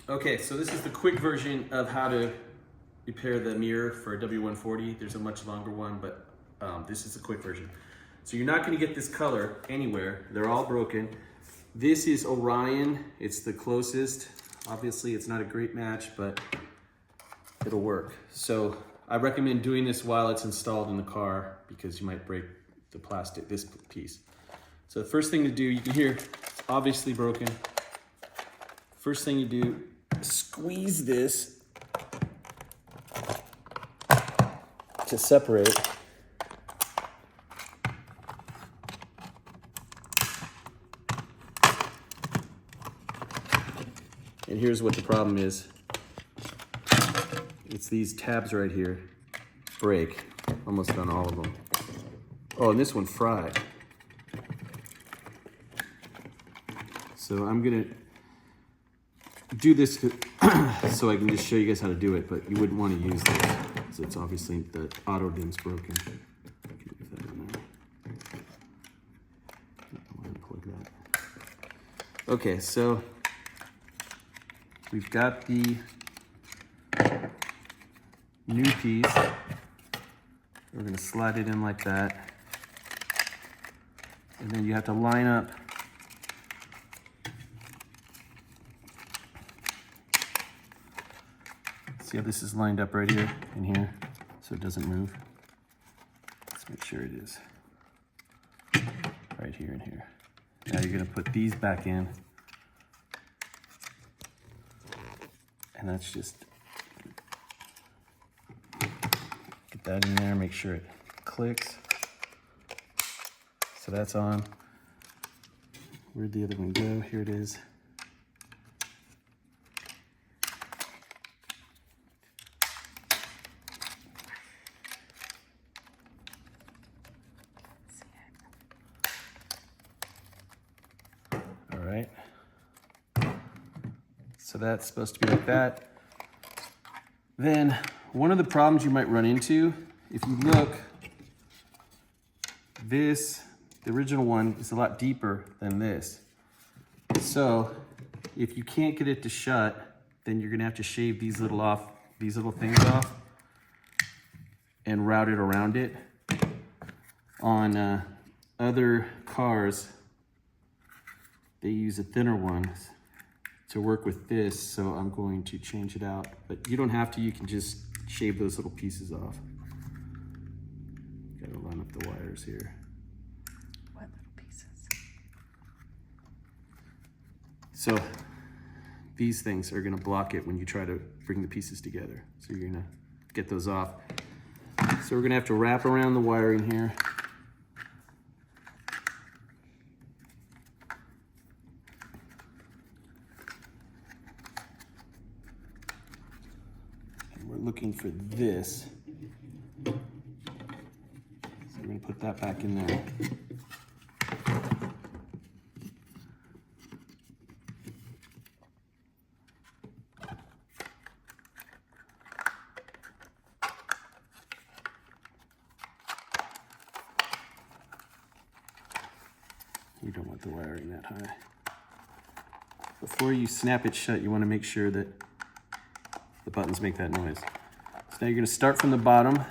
Okay, so this is the quick version of how to repair the mirror for a W140. There's a much longer one, but this is a quick version. So you're not gonna get this color anywhere. They're all broken. This is Orion. It's the closest. Obviously, it's not a great match, but it'll work. So I recommend doing this while it's installed in the car because you might break the plastic, this piece. So the first thing to do, you can hear it's obviously broken. First thing you do, squeeze this to separate. And here's what the problem is. It's these tabs right here break. Almost on all of them. Oh, and this one fried. So I'm gonna do this so I can just show you guys how to do it, but you wouldn't want to use this. So it's obviously the auto dim's broken. Leave that in there. Unplug that. Okay, so we've got the new piece. We're gonna slide it in like that. And then you have to line up see how this is lined up right here and here, so it doesn't move. Let's make sure it is. Right here and here. Now you're gonna put these back in. And that's just, get that in there, make sure it clicks. So that's on. Where'd the other one go? Here it is. All right. So that's supposed to be like that. Then one of the problems you might run into, if you look, the original one is a lot deeper than this. So if you can't get it to shut, then you're gonna have to shave these little things off and route it around it. On other cars, they use a thinner one to work with this, so I'm going to change it out. But you don't have to, you can just shave those little pieces off. Gotta line up the wires here. What little pieces? So these things are gonna block it when you try to bring the pieces together. So you're gonna get those off. So we're gonna have to wrap around the wiring here. Looking for this. So we're going to put that back in there. You don't want the wiring that high. Before you snap it shut, you want to make sure that the buttons make that noise. So now you're going to start from the bottom.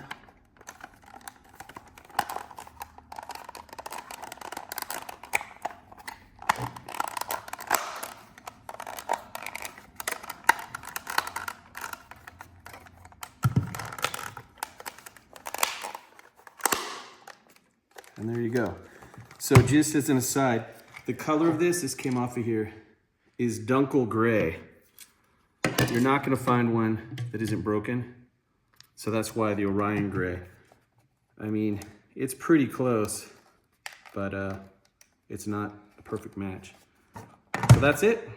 And there you go. So just as an aside, the color of this came off of here, is Dunkel Gray. You're not going to find one that isn't broken. So that's why the Orion Gray. I mean, it's pretty close, but it's not a perfect match. So that's it.